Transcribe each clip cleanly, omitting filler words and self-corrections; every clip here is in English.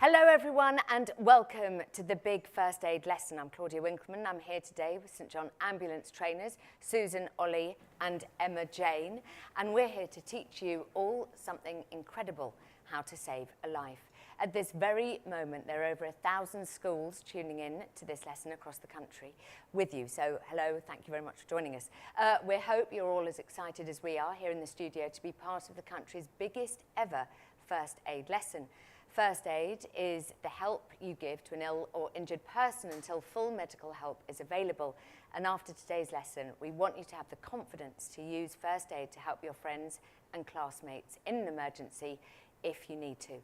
Hello everyone and welcome to the Big First Aid Lesson. I'm Claudia Winkleman. I'm here today with St John Ambulance trainers Susan, Ollie and Emma Jane, and we're here to teach you all something incredible, how to save a life. At this very moment there are over 1,000 schools tuning in to this lesson across the country with you. So hello, thank you very much for joining us. We hope you're all as excited as we are here in the studio to be part of the country's biggest ever first aid lesson. First aid is the help you give to an ill or injured person until full medical help is available. And after today's lesson, we want you to have the confidence to use first aid to help your friends and classmates in an emergency if you need to.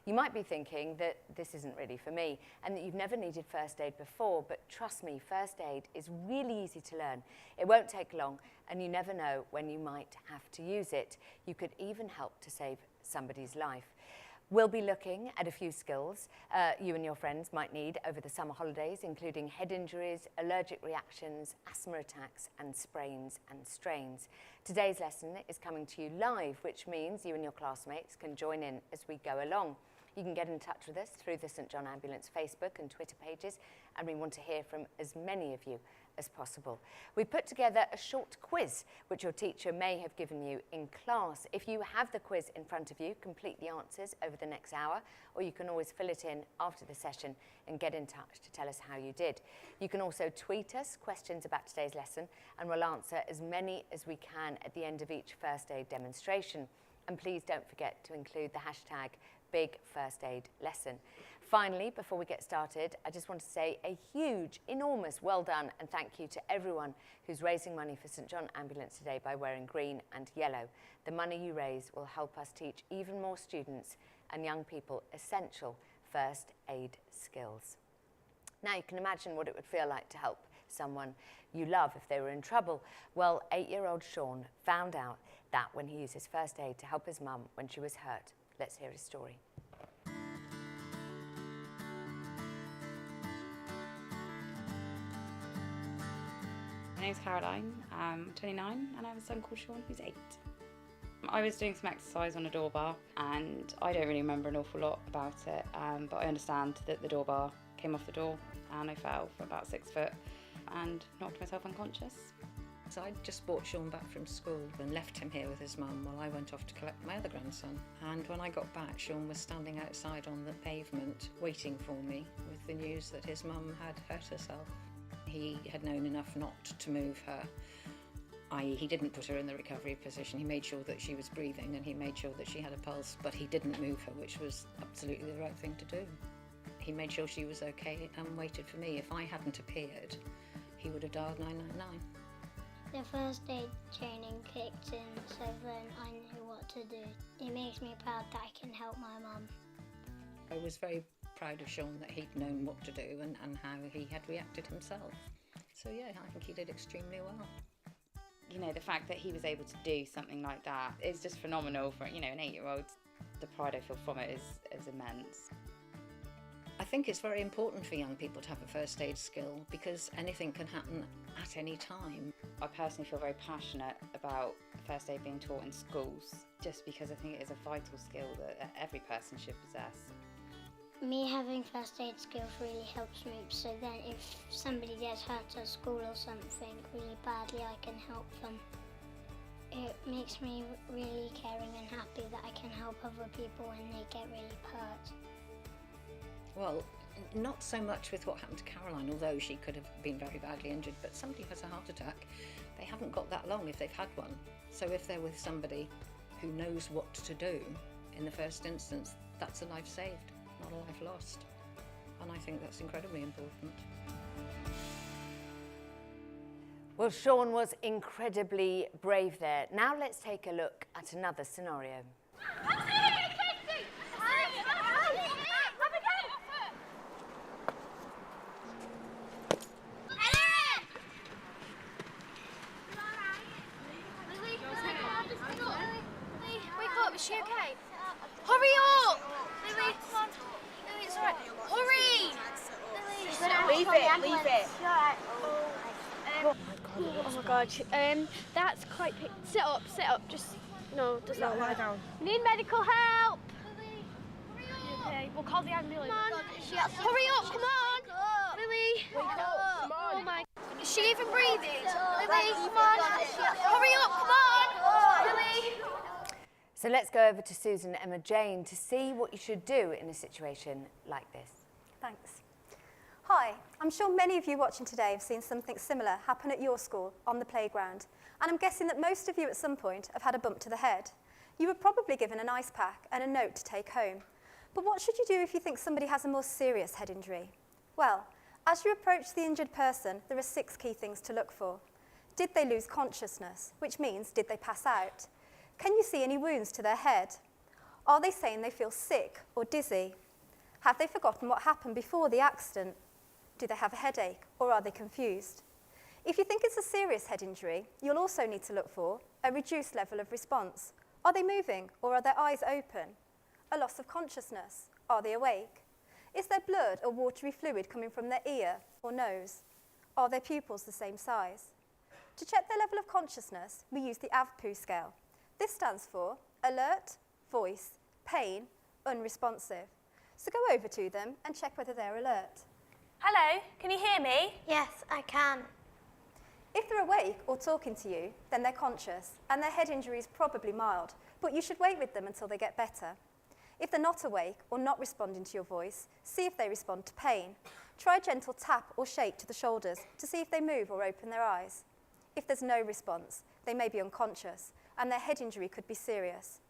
You might be thinking that this isn't really for me and that you've never needed first aid before, but trust me, first aid is really easy to learn. It won't take long and you never know when you might have to use it. You could even help to save somebody's life. We'll be looking at a few skills you and your friends might need over the summer holidays, including head injuries, allergic reactions, asthma attacks, and sprains and strains. Today's lesson is coming to you live, which means you and your classmates can join in as we go along. You can get in touch with us through the St John Ambulance Facebook and Twitter pages, and we want to hear from as many of you as possible. We put together a short quiz which your teacher may have given you in class. If you have the quiz in front of you, complete the answers over the next hour, or you can always fill it in after the session and get in touch to tell us how you did. You can also tweet us questions about today's lesson and we'll answer as many as we can at the end of each first aid demonstration. And please don't forget to include the hashtag Big First Aid Lesson. Finally, before we get started, I just want to say a huge, enormous well done and thank you to everyone who's raising money for St John Ambulance today by wearing green and yellow. The money you raise will help us teach even more students and young people essential first aid skills. Now you can imagine what it would feel like to help someone you love if they were in trouble. Well, 8-year-old Sean found out that when he used his first aid to help his mum when she was hurt. Let's hear his story. My name's Caroline, I'm 29 and I have a son called Sean who's 8. I was doing some exercise on a door bar and I don't really remember an awful lot about it, but I understand that the door bar came off the door and I fell from about 6 foot and knocked myself unconscious. So I just brought Sean back from school and left him here with his mum while I went off to collect my other grandson. And when I got back, Sean was standing outside on the pavement waiting for me with the news that his mum had hurt herself. He had known enough not to move her, i.e. he didn't put her in the recovery position. He made sure that she was breathing and he made sure that she had a pulse, but he didn't move her, which was absolutely the right thing to do. He made sure she was okay and waited for me. If I hadn't appeared, he would have dialed 999. The first aid training kicked in, so then I knew what to do. It makes me proud that I can help my mum. I was very proud of Sean that he'd known what to do and how he had reacted himself. So yeah, I think he did extremely well. You know, the fact that he was able to do something like that is just phenomenal for, you know, an 8-year-old. The pride I feel from it is immense. I think it's very important for young people to have a first aid skill because anything can happen at any time. I personally feel very passionate about first aid being taught in schools just because I think it is a vital skill that every person should possess. Me having first aid skills really helps me, so then if somebody gets hurt at school or something really badly, I can help them. It makes me really caring and happy that I can help other people when they get really hurt. Well, not so much with what happened to Caroline, although she could have been very badly injured, but somebody has a heart attack, they haven't got that long if they've had one. So if they're with somebody who knows what to do in the first instance, that's a life saved, not a life lost. And I think that's incredibly important. Well, Sean was incredibly brave there. Now let's take a look at another scenario. Is she okay? Hurry up! Lily, come on. Lily, it's alright. Hurry! Lily. Leave it. Oh my god. That's quite... Sit up. Just... No, does that lie down. Need medical help! Lily, hurry up! Okay. We'll call the ambulance. Come on. Hurry up, come on. Lily. Wake up, come on. Oh my. Is she even breathing? Lily, come on. Hurry up, come on. Lily. So let's go over to Susan and Emma-Jane to see what you should do in a situation like this. Thanks. Hi, I'm sure many of you watching today have seen something similar happen at your school on the playground, and I'm guessing that most of you at some point have had a bump to the head. You were probably given an ice pack and a note to take home. But what should you do if you think somebody has a more serious head injury? Well, as you approach the injured person, there are 6 key things to look for. Did they lose consciousness, which means did they pass out? Can you see any wounds to their head? Are they saying they feel sick or dizzy? Have they forgotten what happened before the accident? Do they have a headache or are they confused? If you think it's a serious head injury, you'll also need to look for a reduced level of response. Are they moving or are their eyes open? A loss of consciousness. Are they awake? Is there blood or watery fluid coming from their ear or nose? Are their pupils the same size? To check their level of consciousness, we use the AVPU scale. This stands for alert, voice, pain, unresponsive. So go over to them and check whether they're alert. Hello, can you hear me? Yes, I can. If they're awake or talking to you, then they're conscious and their head injury is probably mild, but you should wait with them until they get better. If they're not awake or not responding to your voice, see if they respond to pain. Try a gentle tap or shake to the shoulders to see if they move or open their eyes. If there's no response, they may be unconscious and their head injury could be serious.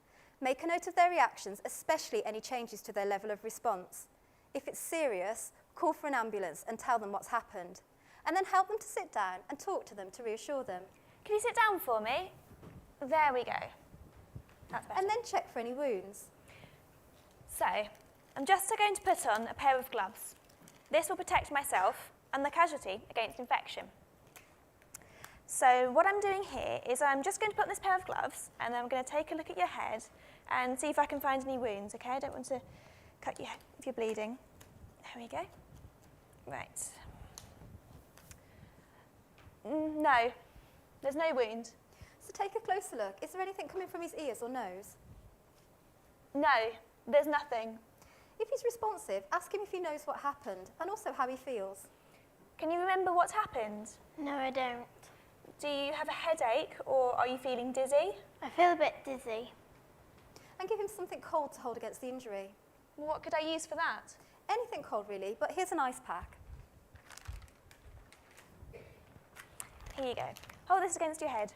Make a note of their reactions, especially any changes to their level of response. If it's serious, call for an ambulance and tell them what's happened. And then help them to sit down and talk to them to reassure them. Can you sit down for me? There we go. That's better. And then check for any wounds. So, I'm just going to put on a pair of gloves. This will protect myself and the casualty against infection. So what I'm doing here is I'm just going to put on this pair of gloves and I'm going to take a look at your head and see if I can find any wounds, okay? I don't want to cut you if you're bleeding. There we go. Right. No, there's no wound. So take a closer look. Is there anything coming from his ears or nose? No, there's nothing. If he's responsive, ask him if he knows what happened and also how he feels. Can you remember what's happened? No, I don't. Do you have a headache or are you feeling dizzy? I feel a bit dizzy. And give him something cold to hold against the injury. What could I use for that? Anything cold really, but here's an ice pack. Here you go. Hold this against your head.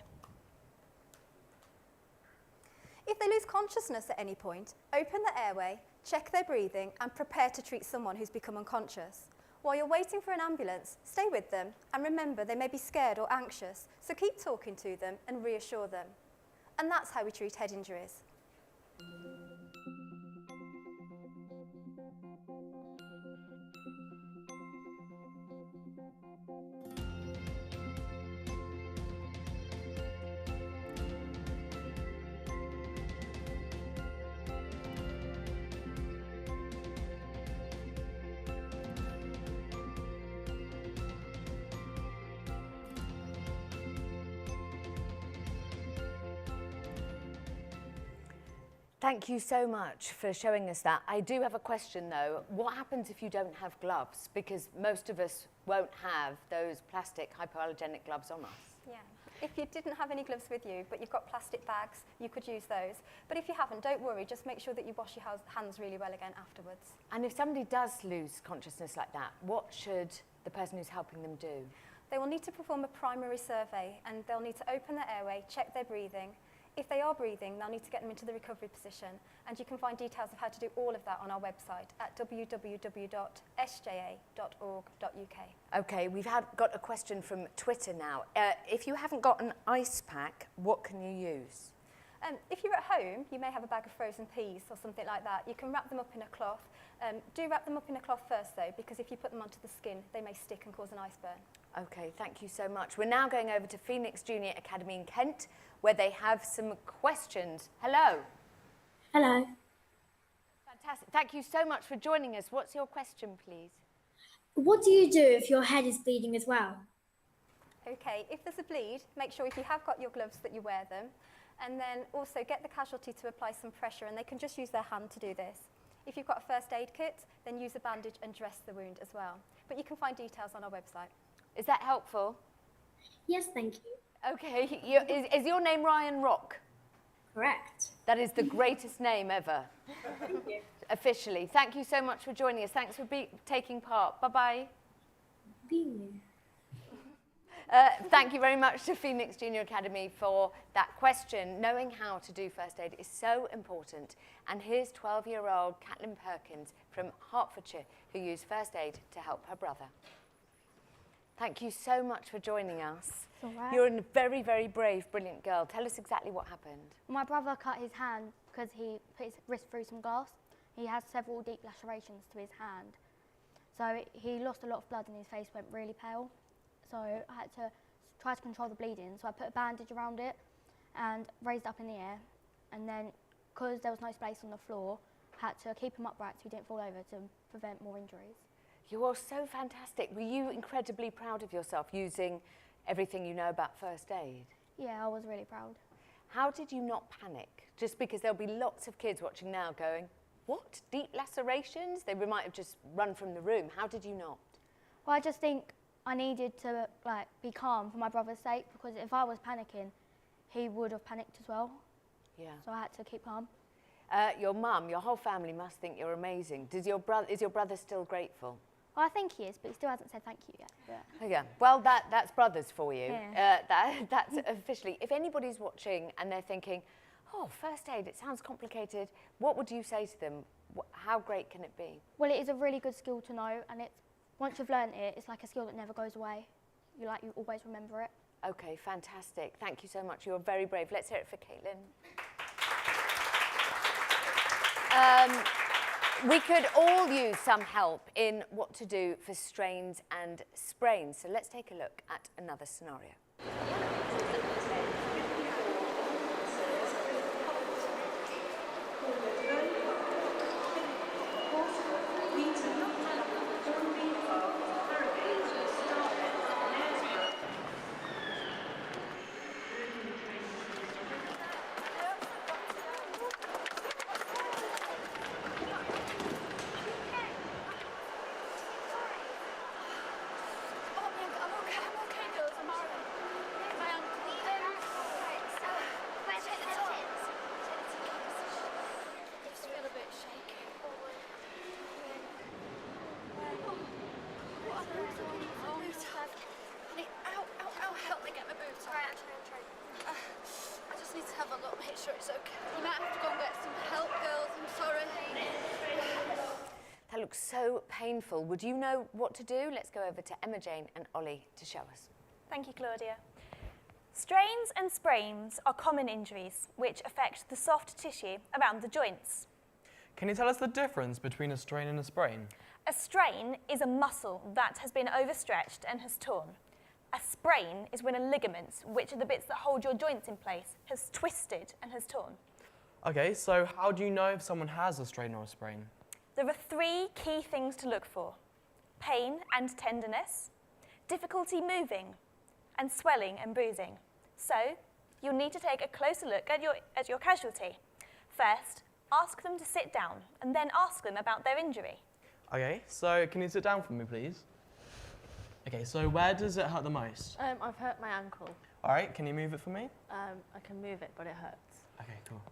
If they lose consciousness at any point, open the airway, check their breathing and prepare to treat someone who's become unconscious. While you're waiting for an ambulance, stay with them and remember they may be scared or anxious, so keep talking to them and reassure them. And that's how we treat head injuries. Thank you so much for showing us that. I do have a question though. What happens if you don't have gloves? Because most of us won't have those plastic hypoallergenic gloves on us. Yeah. If you didn't have any gloves with you, but you've got plastic bags, you could use those. But if you haven't, don't worry. Just make sure that you wash your hands really well again afterwards. And if somebody does lose consciousness like that, what should the person who's helping them do? They will need to perform a primary survey and they'll need to open their airway, check their breathing. If they are breathing, they'll need to get them into the recovery position. And you can find details of how to do all of that on our website at www.sja.org.uk. Okay, we've got a question from Twitter now. If you haven't got an ice pack, what can you use? If you're at home, you may have a bag of frozen peas or something like that. You can wrap them up in a cloth. Do wrap them up in a cloth first though, because if you put them onto the skin, they may stick and cause an ice burn. Okay, thank you so much. We're now going over to Phoenix Junior Academy in Kent, where they have some questions. Hello. Hello. Fantastic. Thank you so much for joining us. What's your question, please? What do you do if your head is bleeding as well? Okay, if there's a bleed, make sure if you have got your gloves that you wear them. And then also get the casualty to apply some pressure, and they can just use their hand to do this. If you've got a first aid kit, then use a bandage and dress the wound as well. But you can find details on our website. Is that helpful? Yes, thank you. Okay. Is your name Ryan Rock? Correct. That is the greatest name ever. Thank you. Officially. Thank you so much for joining us. Thanks for taking part. Bye-bye. Being you. Thank you very much to Phoenix Junior Academy for that question. Knowing how to do first aid is so important. And here's 12-year-old Caitlin Perkins from Hertfordshire who used first aid to help her brother. Thank you so much for joining us. It's all right. You're a very, very brave, brilliant girl. Tell us exactly what happened. My brother cut his hand because he put his wrist through some glass. He has several deep lacerations to his hand. So he lost a lot of blood and his face went really pale. So I had to try to control the bleeding. So I put a bandage around it and raised it up in the air. And then, because there was no space on the floor, had to keep him upright so he didn't fall over to prevent more injuries. You are so fantastic. Were you incredibly proud of yourself using everything you know about first aid? Yeah, I was really proud. How did you not panic? Just because there'll be lots of kids watching now going, what? Deep lacerations? They might have just run from the room. How did you not? Well, I just think I needed to be calm for my brother's sake, because if I was panicking, he would have panicked as well. Yeah. So I had to keep calm. Your mum, your whole family must think you're amazing. Is your brother still grateful? Well, I think he is, but he still hasn't said thank you yet. But Yeah. Well, that's brothers for you. Yeah. That's officially. If anybody's watching and they're thinking, oh, first aid, it sounds complicated, what would you say to them? How great can it be? well, it is a really good skill to know, and once you've learnt it, it's like a skill that never goes away. You always remember it. Okay, fantastic. Thank you so much. You're very brave. Let's hear it for Caitlin. We could all use some help in what to do for strains and sprains. So let's take a look at another scenario. That looks so painful. Would you know what to do? Let's go over to Emma Jane and Ollie to show us. Thank you, Claudia. Strains and sprains are common injuries which affect the soft tissue around the joints. Can you tell us the difference between a strain and a sprain? A strain is a muscle that has been overstretched and has torn. A sprain is when a ligament, which are the bits that hold your joints in place, has twisted and has torn. Okay, so how do you know if someone has a strain or a sprain? There are 3 key things to look for: pain and tenderness, difficulty moving, and swelling and bruising. So, you'll need to take a closer look at your casualty. First, ask them to sit down and then ask them about their injury. Okay, so can you sit down for me, please? Okay, so where does it hurt the most? I've hurt my ankle. All right, can you move it for me? I can move it, but it hurts. Okay, cool.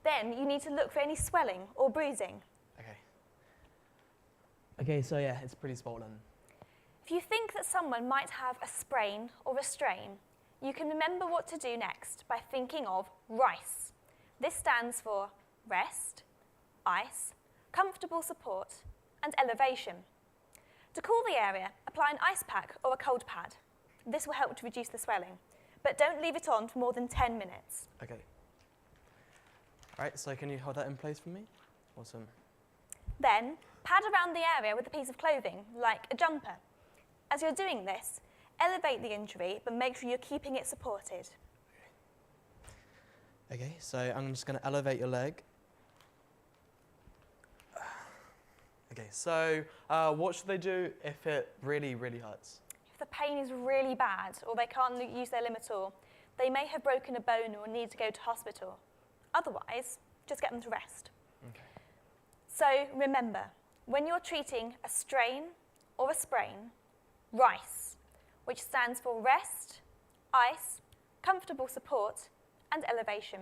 Then you need to look for any swelling or bruising. Okay. Okay, so yeah, it's pretty swollen. If you think that someone might have a sprain or a strain, you can remember what to do next by thinking of RICE. This stands for rest, ice, comfortable support, and elevation. To cool the area, apply an ice pack or a cold pad. This will help to reduce the swelling, but don't leave it on for more than 10 minutes. Okay. All right, so can you hold that in place for me? Awesome. Then, pad around the area with a piece of clothing, like a jumper. As you're doing this, elevate the injury, but make sure you're keeping it supported. Okay, so I'm just going to elevate your leg. Okay, so what should they do if it really, really hurts? If the pain is really bad or they can't use their limb at all, they may have broken a bone or need to go to hospital. Otherwise, just get them to rest. Okay. So remember, when you're treating a strain or a sprain, RICE, which stands for rest, ice, comfortable support, and elevation.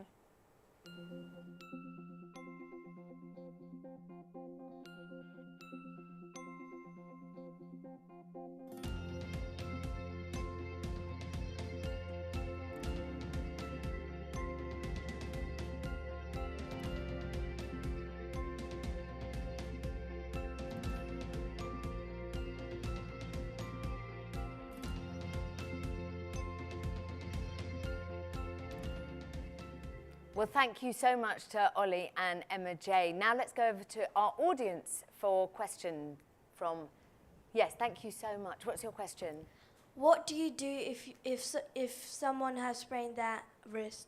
Well, thank you so much to Ollie and Emma Jane. Now let's go over to our audience for question from... Yes, thank you so much. What's your question? What do you do if someone has sprained their wrist?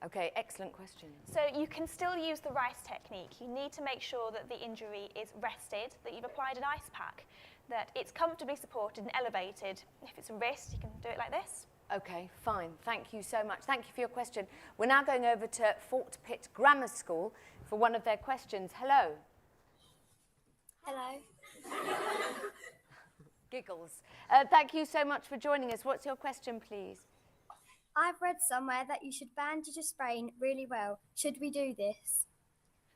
Okay, excellent question. So you can still use the RICE technique. You need to make sure that the injury is rested, that you've applied an ice pack, that it's comfortably supported and elevated. If it's a wrist, you can do it like this. Okay, fine. Thank you so much. Thank you for your question. We're now going over to Fort Pitt Grammar School for one of their questions. Hello. Hello. Giggles. Thank you so much for joining us. What's your question, please? I've read somewhere that you should bandage a sprain really well. Should we do this?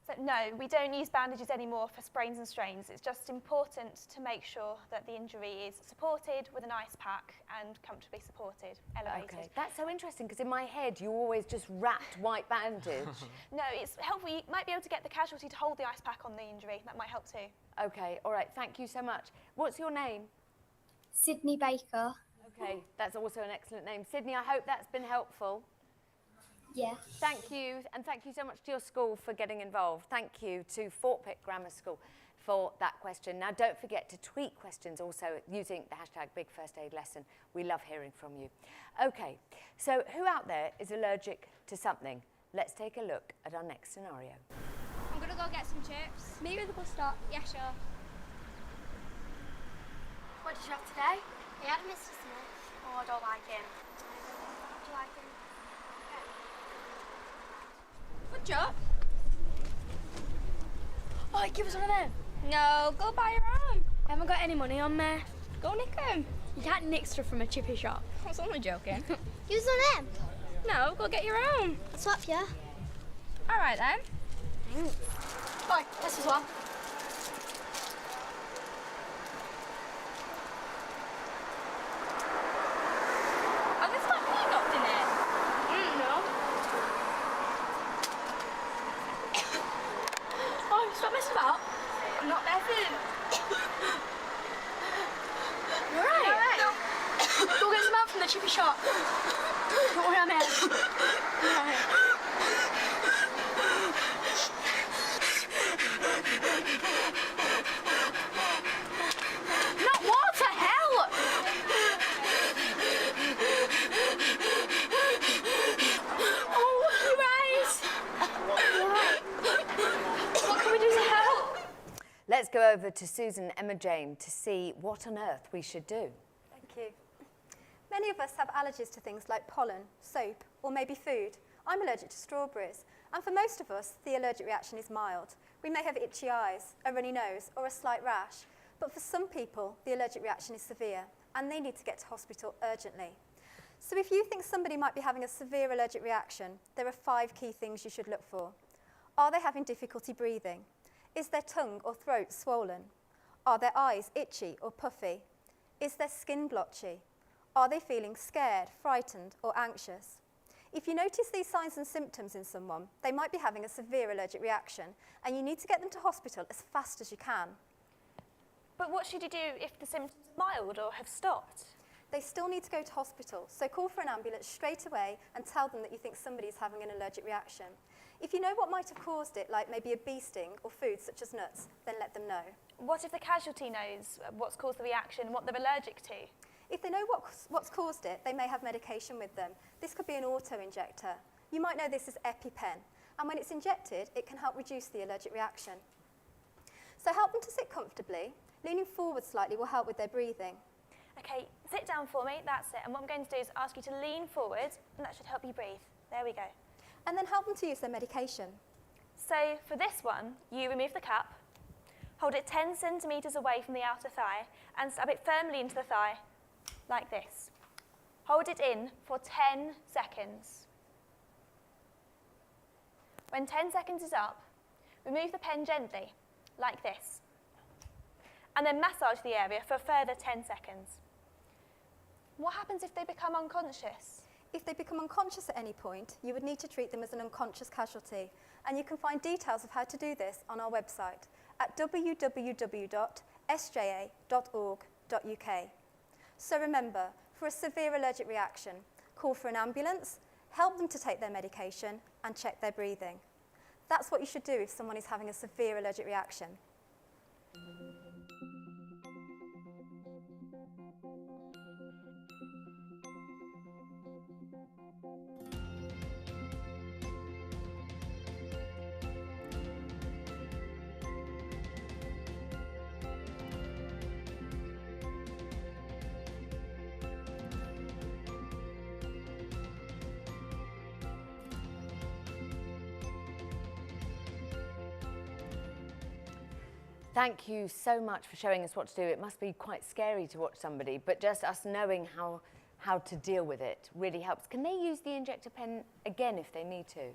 So no, we don't use bandages anymore for sprains and strains. It's just important to make sure that the injury is supported with an ice pack and comfortably supported, elevated. Okay, that's so interesting because in my head you always just wrapped white bandage. No, it's helpful. You might be able to get the casualty to hold the ice pack on the injury. That might help too. Okay, all right, thank you so much. What's your name? Sydney Baker. Okay, that's also an excellent name. Sydney, I hope that's been helpful. Yeah. Thank you, and thank you so much to your school for getting involved. Thank you to Fort Pitt Grammar School for that question. Now, don't forget to tweet questions also using the hashtag #BigFirstAidLesson. We love hearing from you. Okay, so who out there is allergic to something? Let's take a look at our next scenario. I'm going to go get some chips. Meet you at the bus stop. Yeah, sure. What did you have today? We had Mr. Smith. Oh, I don't like him. Do you like him? Good job. Oh, give us one of them. No, go buy your own. I haven't got any money on me. Go nick them. You can't nick stuff from a chippy shop. I was only joking. Use one of them. No, go get your own. Swap you. All right then. Thanks. Bye, this is one. Oh, there's got peanuts in it. No. Oh, stop messing about. I'm not messing. You're right. No. Go get some out from the chippy shop. Don't worry, I'm here. Right. Not water, hell! Oh, look, your eyes. What can we do to help? Let's go over to Susan and Emma Jane to see what on earth we should do. Thank you. Many of us have allergies to things like pollen, soap, or maybe food. I'm allergic to strawberries, and for most of us, the allergic reaction is mild. We may have itchy eyes, a runny nose, or a slight rash, but for some people, the allergic reaction is severe, and they need to get to hospital urgently. So if you think somebody might be having a severe allergic reaction, there are 5 key things you should look for. Are they having difficulty breathing? Is their tongue or throat swollen? Are their eyes itchy or puffy? Is their skin blotchy? Are they feeling scared, frightened, or anxious? If you notice these signs and symptoms in someone, they might be having a severe allergic reaction, and you need to get them to hospital as fast as you can. But what should you do if the symptoms are mild or have stopped? They still need to go to hospital, so call for an ambulance straight away and tell them that you think somebody's having an allergic reaction. If you know what might have caused it, like maybe a bee sting or food such as nuts, then let them know. What if the casualty knows what's caused the reaction, what they're allergic to? If they know what's caused it, they may have medication with them. This could be an auto-injector. You might know this as EpiPen, and when it's injected, it can help reduce the allergic reaction. So help them to sit comfortably. Leaning forward slightly will help with their breathing. Okay, sit down for me, that's it. And what I'm going to do is ask you to lean forward, and that should help you breathe. There we go. And then help them to use their medication. So for this one, you remove the cup, Hold it 10 centimetres away from the outer thigh and stab it firmly into the thigh, like this. Hold it in for 10 seconds. When 10 seconds is up, remove the pen gently, like this, and then massage the area for a further 10 seconds. What happens if they become unconscious? If they become unconscious at any point, you would need to treat them as an unconscious casualty, and you can find details of how to do this on our website at www.sja.org.uk. So remember, for a severe allergic reaction, call for an ambulance, help them to take their medication, and check their breathing. That's what you should do if someone is having a severe allergic reaction. Thank you so much for showing us what to do. It must be quite scary to watch somebody, but just us knowing how to deal with it really helps. Can they use the injector pen again if they need to?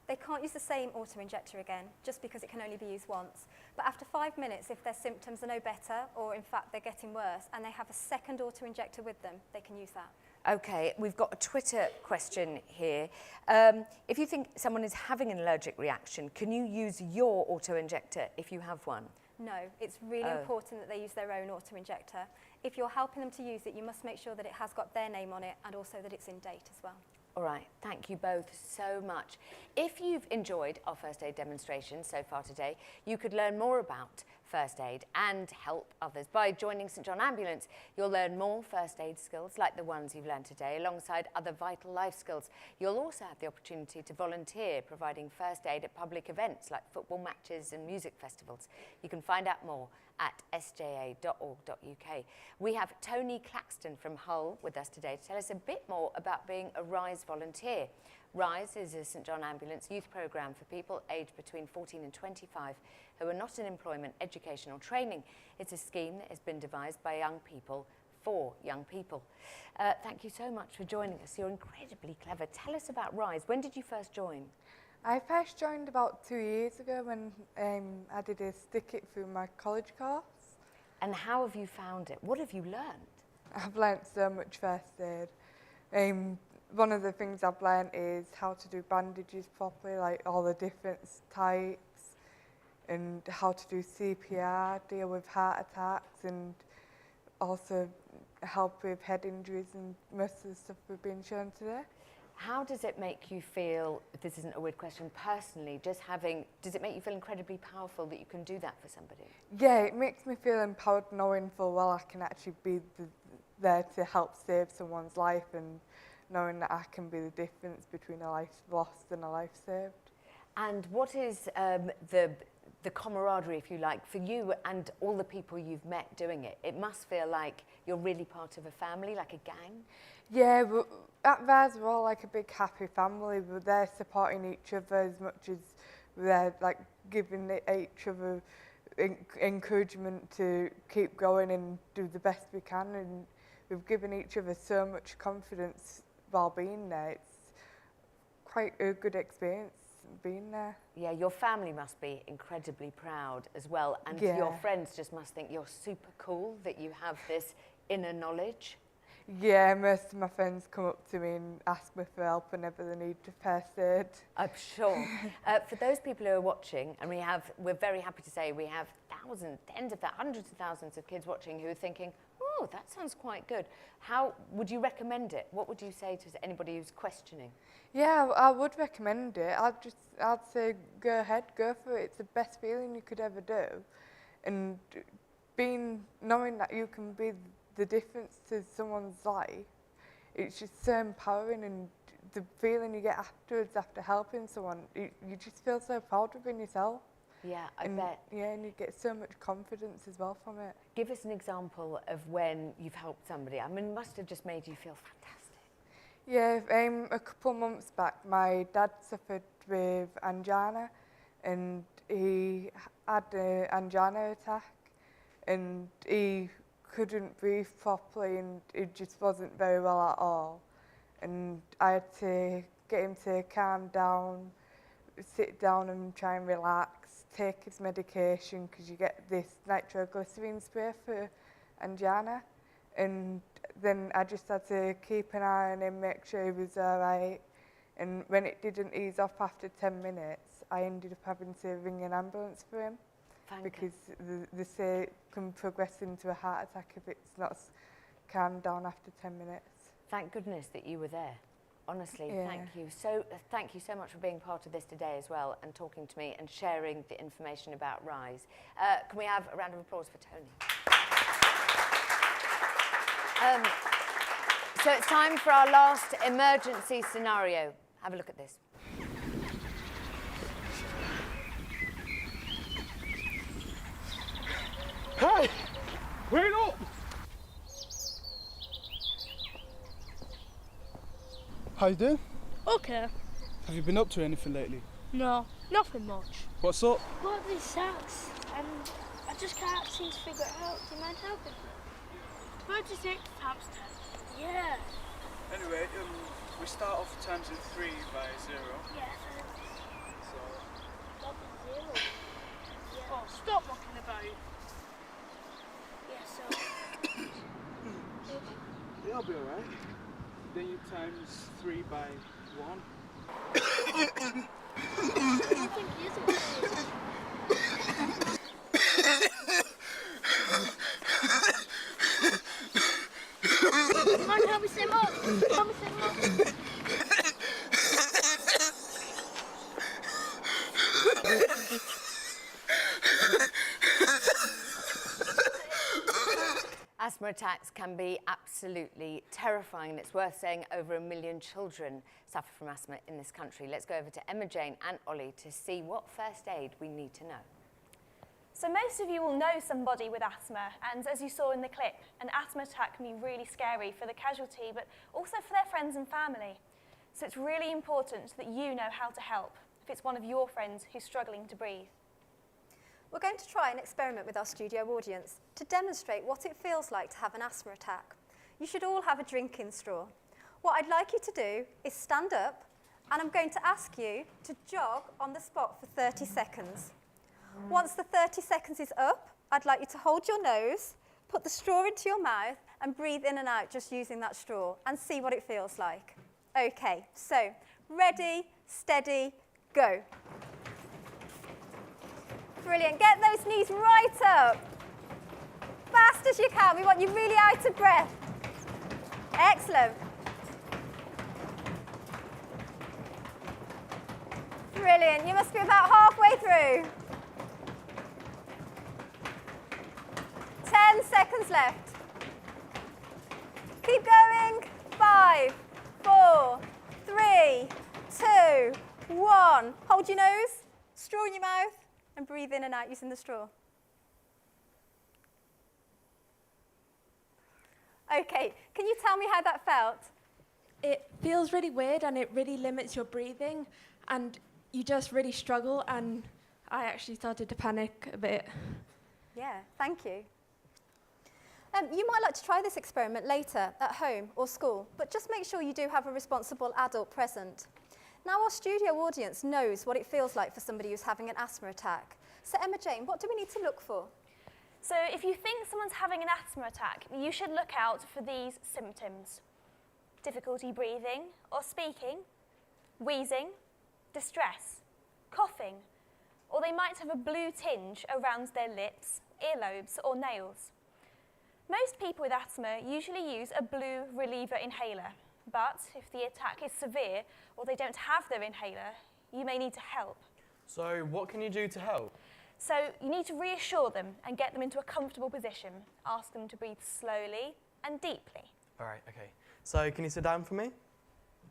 They can't use the same auto-injector again, just because it can only be used once. But after 5 minutes, if their symptoms are no better, or in fact they're getting worse, and they have a second auto-injector with them, they can use that. Okay, we've got a Twitter question here. If you think someone is having an allergic reaction, can you use your auto-injector if you have one? No, it's really important that they use their own auto-injector. If you're helping them to use it, you must make sure that it has got their name on it and also that it's in date as well. All right, thank you both so much. If you've enjoyed our first aid demonstration so far today, you could learn more about first aid and help others. By joining St John Ambulance, you'll learn more first aid skills like the ones you've learned today, alongside other vital life skills. You'll also have the opportunity to volunteer, providing first aid at public events like football matches and music festivals. You can find out more at sja.org.uk. We have Tony Claxton from Hull with us today to tell us a bit more about being a RISE volunteer. RISE is a St John Ambulance youth programme for people aged between 14 and 25 who are not in employment, education or training. It's a scheme that has been devised by young people for young people. Thank you so much for joining us. You're incredibly clever. Tell us about RISE. When did you first join? I first joined about 2 years ago when I did a stick it through my college course. And how have you found it? What have you learned? I've learnt so much first aid. One of the things I've learnt is how to do bandages properly, like all the different types, and how to do CPR, deal with heart attacks, and also help with head injuries and most of the stuff we've been shown today. How does it make you feel, if this isn't a weird question, personally, does it make you feel incredibly powerful that you can do that for somebody? Yeah, it makes me feel empowered knowing full well I can actually be there to help save someone's life, and knowing that I can be the difference between a life lost and a life saved. And what is the camaraderie, if you like, for you and all the people you've met doing it? It must feel like you're really part of a family, like a gang? Yeah, at VARS we're all like a big happy family. We're there supporting each other as much as we're like giving each other encouragement to keep going and do the best we can, and we've given each other so much confidence while being there. It's quite a good experience being there. Yeah, your family must be incredibly proud as well, and yeah. Your friends just must think you're super cool that you have this inner knowledge. Yeah, most of my friends come up to me and ask me for help whenever they need first aid. I'm sure. For those people who are watching, and we're very happy to say we have thousands, hundreds of thousands of kids watching who are thinking, oh, that sounds quite good. How would you recommend it? What would you say to anybody who's questioning? Yeah, I would recommend it. I'd say go ahead, go for it. It's the best feeling you could ever do. And knowing that you can be the difference to someone's life, it's just so empowering, and the feeling you get afterwards after helping someone, you just feel so proud within yourself. Yeah, I bet. Yeah, and you get so much confidence as well from it. Give us an example of when you've helped somebody. I mean, it must have just made you feel fantastic. Yeah, a couple of months back, my dad suffered with angina, and he had an angina attack and he couldn't breathe properly and he just wasn't very well at all. And I had to get him to calm down, sit down and try and relax, take his medication because you get this nitroglycerine spray for angina. And then I just had to keep an eye on him, make sure he was all right. And when it didn't ease off after 10 minutes, I ended up having to ring an ambulance for him because they say it can progress into a heart attack if it's not calmed down after 10 minutes. Thank goodness that you were there. Honestly, Yeah. thank you so much for being part of this today as well and talking to me and sharing the information about RISE. Can we have a round of applause for Tony? So it's time for our last emergency scenario. Have a look at this. Hey! Wait up! How you doing? Okay. Have you been up to anything lately? No, nothing much. What's up? Got these sacks and I just can't seem to figure it out. Do you mind helping me? 36 times 10. Yeah. Anyway, we start off times in 3 by 0. Yeah. So... Double 0. Yeah. Oh, stop mucking about. Yeah, so... Yeah, I'll be alright. Then you times 3 by 1. I think he is okay. Come on, help me sim up. Help me sim up. Asthma attacks can be absolutely terrifying, and it's worth saying over 1 million children suffer from asthma in this country. Let's go over to Emma Jane and Ollie to see what first aid we need to know. So most of you will know somebody with asthma, and as you saw in the clip, an asthma attack can be really scary for the casualty, but also for their friends and family. So it's really important that you know how to help if it's one of your friends who's struggling to breathe. We're going to try an experiment with our studio audience to demonstrate what it feels like to have an asthma attack. You should all have a drinking straw. What I'd like you to do is stand up, and I'm going to ask you to jog on the spot for 30 seconds. Once the 30 seconds is up, I'd like you to hold your nose, put the straw into your mouth, and breathe in and out just using that straw, and see what it feels like. Okay, so ready, steady, go. Brilliant. Get those knees right up. Fast as you can. We want you really out of breath. Excellent. Brilliant. You must be about halfway through. 10 seconds left. Keep going. 5, 4, 3, 2, 1. Hold your nose, straw in your mouth, and breathe in and out using the straw. Okay, can you tell me how that felt? It feels really weird and it really limits your breathing and you just really struggle, and I actually started to panic a bit. Yeah, thank you. You might like to try this experiment later at home or school, but just make sure you do have a responsible adult present. Now our studio audience knows what it feels like for somebody who's having an asthma attack. So Emma Jane, what do we need to look for? So if you think someone's having an asthma attack, you should look out for these symptoms: difficulty breathing or speaking, wheezing, distress, coughing, or they might have a blue tinge around their lips, earlobes or nails. Most people with asthma usually use a blue reliever inhaler, but if the attack is severe or they don't have their inhaler, you may need to help. So what can you do to help? So you need to reassure them and get them into a comfortable position. Ask them to breathe slowly and deeply. All right, okay. So can you sit down for me?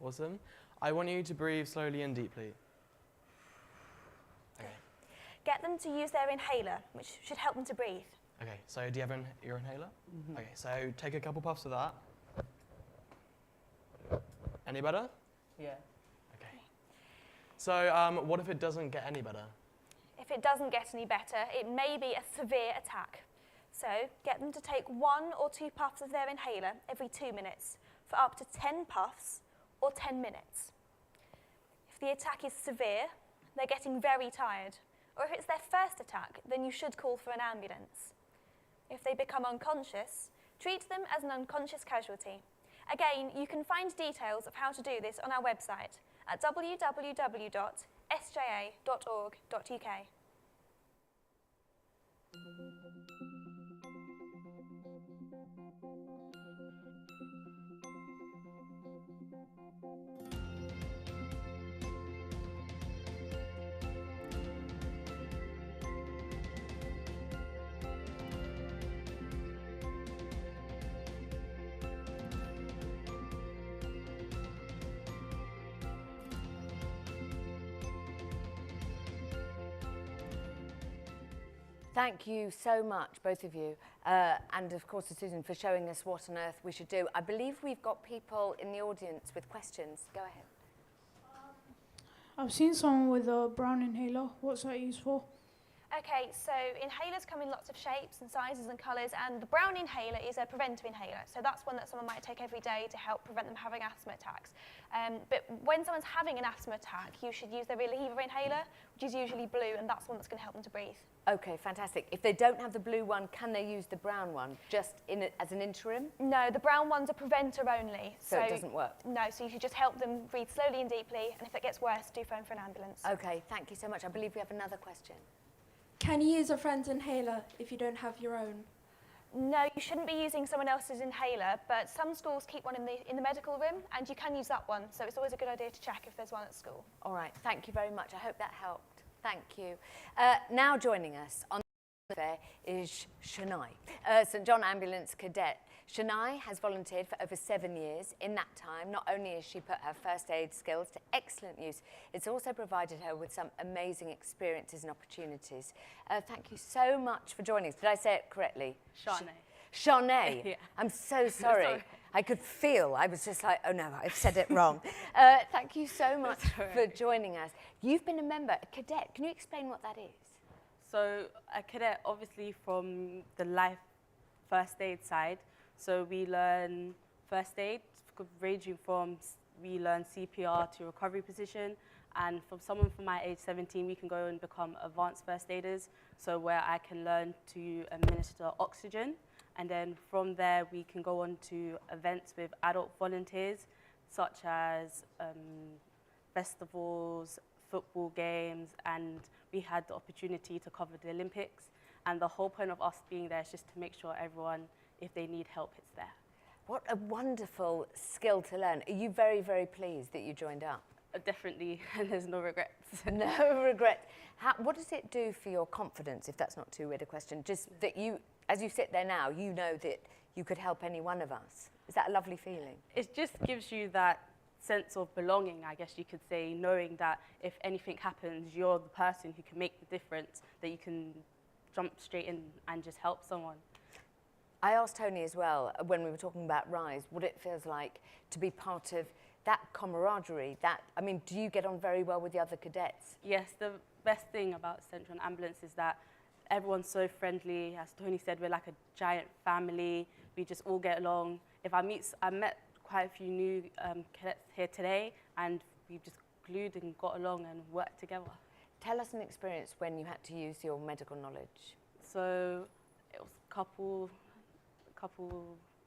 Awesome. I want you to breathe slowly and deeply. Okay. Get them to use their inhaler, which should help them to breathe. Okay, so do you have your inhaler? Mm-hmm. Okay, so take a couple puffs of that. Any better? Yeah. Okay. So what if it doesn't get any better? If if it doesn't get any better, it may be a severe attack. So get them to take 1 or 2 puffs of their inhaler every 2 minutes for up to 10 puffs or 10 minutes. If the attack is severe, they're getting very tired, or if it's their first attack, then you should call for an ambulance. If they become unconscious, treat them as an unconscious casualty. Again, you can find details of how to do this on our website at www.sja.org.uk. Thank you so much, both of you, and of course to Susan for showing us what on earth we should do. I believe we've got people in the audience with questions. Go ahead. I've seen someone with a brown inhaler. What's that used for? Okay, so inhalers come in lots of shapes and sizes and colours, and the brown inhaler is a preventive inhaler. So that's one that someone might take every day to help prevent them having asthma attacks. But when someone's having an asthma attack, you should use the Relieva inhaler, which is usually blue, and that's the one that's going to help them to breathe. Okay, fantastic. If they don't have the blue one, can they use the brown one just as an interim? No, the brown one's a preventer only. So it doesn't work? No, so you should just help them breathe slowly and deeply, and if it gets worse, do phone for an ambulance. Okay, thank you so much. I believe we have another question. Can you use a friend's inhaler if you don't have your own? No, you shouldn't be using someone else's inhaler, but some schools keep one in the medical room, and you can use that one, so it's always a good idea to check if there's one at school. All right, thank you very much. I hope that helped. Thank you. Now joining us on the fair is Shania, St John Ambulance Cadet. Shania has volunteered for over 7 years. In that time, not only has she put her first aid skills to excellent use, it's also provided her with some amazing experiences and opportunities. Thank you so much for joining us. Did I say it correctly? Shania. Yeah. I'm so sorry. Sorry. I could feel, I was just like, oh no, I've said it wrong. Thank you so much for joining us. You've been a member, a cadet. Can you explain what that is? So a cadet, obviously from the life first aid side, so we learn first aid, ranging from we learn CPR to recovery position, and from someone from my age 17, we can go and become advanced first aiders, so where I can learn to administer oxygen, and then from there we can go on to events with adult volunteers, such as festivals, football games, and we had the opportunity to cover the Olympics, and the whole point of us being there is just to make sure everyone, if they need help, it's there. What a wonderful skill to learn. Are you very, very pleased that you joined up? Definitely, and there's no regrets. No regrets. What does it do for your confidence, if that's not too weird a question? Just that you, as you sit there now, you know that you could help any one of us. Is that a lovely feeling? It just gives you that sense of belonging, I guess you could say, knowing that if anything happens, you're the person who can make the difference, that you can jump straight in and just help someone. I asked Tony as well, when we were talking about RISE, what it feels like to be part of that camaraderie. I mean, do you get on very well with the other cadets? Yes, the best thing about St John Ambulance is that everyone's so friendly. As Tony said, we're like a giant family. We just all get along. I met quite a few new cadets here today, and we've just glued and got along and worked together. Tell us an experience when you had to use your medical knowledge. So it was a couple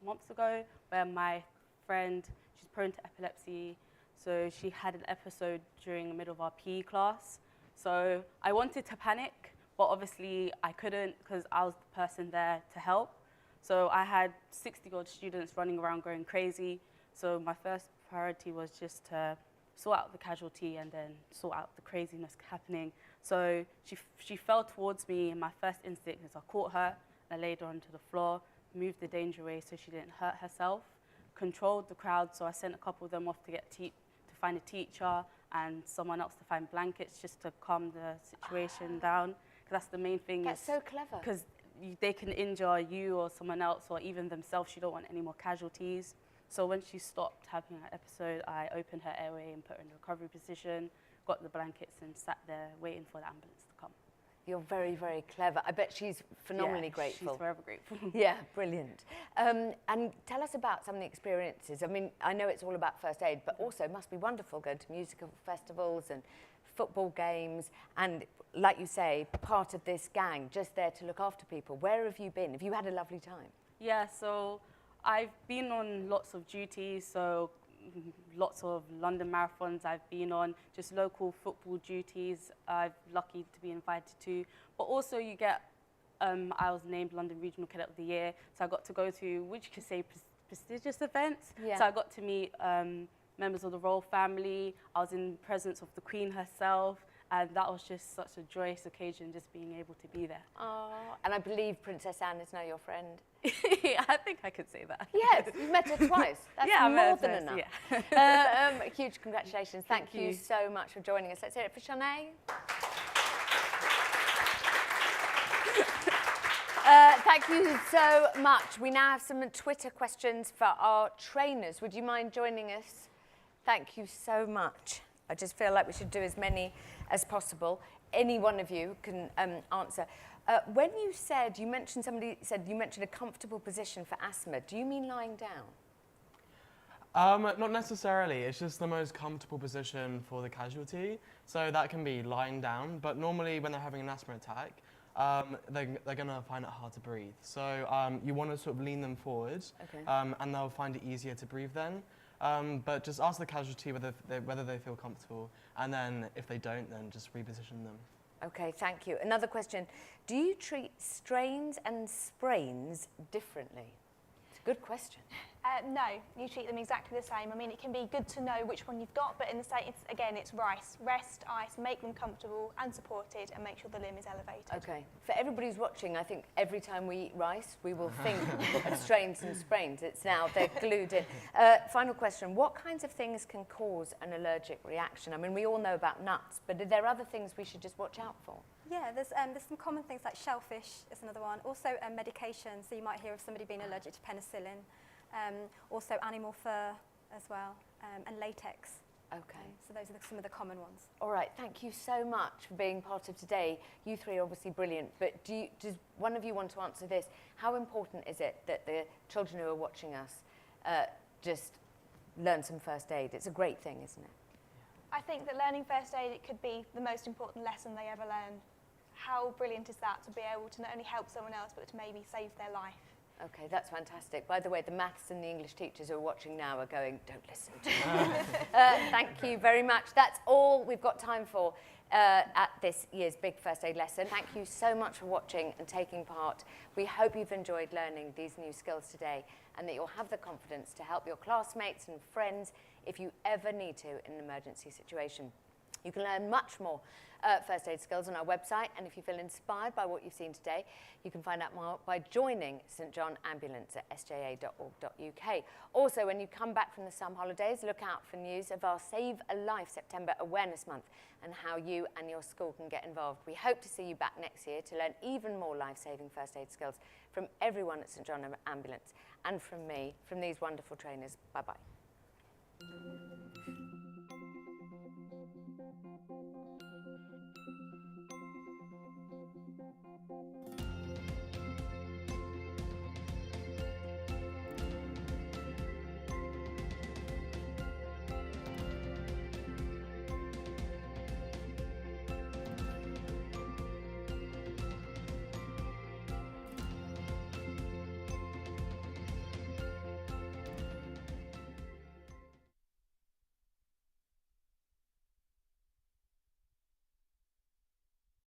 months ago where my friend, she's prone to epilepsy, so she had an episode during the middle of our PE class. So I wanted to panic, but obviously I couldn't because I was the person there to help. So I had 60-odd students running around going crazy. So my first priority was just to sort out the casualty and then sort out the craziness happening. So she fell towards me, and my first instinct is I caught her, and I laid her onto the floor, moved the danger away so she didn't hurt herself, controlled the crowd, so I sent a couple of them off to find a teacher and someone else to find blankets just to calm the situation down. Because that's the main thing. That's so clever. Because they can injure you or someone else or even themselves. You don't want any more casualties. So when she stopped having that episode, I opened her airway and put her in a recovery position, got the blankets and sat there waiting for the ambulance to come. You're very, very clever. I bet she's phenomenally grateful. She's forever grateful. Yeah, brilliant. And tell us about some of the experiences. I mean, I know it's all about first aid, but also it must be wonderful going to musical festivals and football games and, like you say, part of this gang, just there to look after people. Where have you been? Have you had a lovely time? Yeah, so I've been on lots of duties, so lots of London marathons I've been on, just local football duties I'm lucky to be invited to. But also you get, I was named London Regional Cadet of the Year, so I got to go to, which you could say, prestigious events. Yeah. So I got to meet members of the royal family. I was in presence of the Queen herself, and that was just such a joyous occasion, just being able to be there. Oh, and I believe Princess Anne is now your friend. I think I could say that. Yes, you've met her twice. That's Yeah, I met more her than twice, enough. yeah. Huge congratulations. Thank you so much for joining us. Let's hear it for Shanae. Thank you so much. We now have some Twitter questions for our trainers. Would you mind joining us? Thank you so much. I just feel like we should do as many as possible. Any one of you can answer. When you said, somebody said you mentioned a comfortable position for asthma, do you mean lying down? Not necessarily. It's just the most comfortable position for the casualty. So that can be lying down, but normally when they're having an asthma attack, they're going to find it hard to breathe. So you want to sort of lean them forward, Okay. And they'll find it easier to breathe then. But just ask the casualty whether they feel comfortable, and then if they don't, then just reposition them. Okay, thank you. Another question. Do you treat strains and sprains differently? It's a good question. No, you treat them exactly the same. I mean, it can be good to know which one you've got, but in the state, it's rice. Rest, ice, make them comfortable and supported, and make sure the limb is elevated. Okay. For everybody who's watching, I think every time we eat rice, we will think of strains and sprains. It's now, they're glued in. Final question. What kinds of things can cause an allergic reaction? I mean, we all know about nuts, but are there other things we should just watch out for? Yeah, there's some common things like shellfish is another one. Also medication, so you might hear of somebody being allergic to penicillin. Also animal fur as well, and latex. Okay. So those are some of the common ones. All right, thank you so much for being part of today. You three are obviously brilliant, but does one of you want to answer this? How important is it that the children who are watching us just learn some first aid? It's a great thing, isn't it? I think that learning first aid, it could be the most important lesson they ever learn. How brilliant is that to be able to not only help someone else, but to maybe save their life? Okay, that's fantastic. By the way, the maths and the English teachers who are watching now are going, don't listen to me. Thank you very much. That's all we've got time for at this year's Big First Aid lesson. Thank you so much for watching and taking part. We hope you've enjoyed learning these new skills today, and that you'll have the confidence to help your classmates and friends if you ever need to in an emergency situation. You can learn much more first aid skills on our website, and if you feel inspired by what you've seen today, you can find out more by joining St John Ambulance at sja.org.uk. Also, when you come back from the summer holidays, look out for news of our Save a Life September Awareness Month and how you and your school can get involved. We hope to see you back next year to learn even more life-saving first aid skills from everyone at St John Ambulance and from me, from these wonderful trainers. Bye-bye.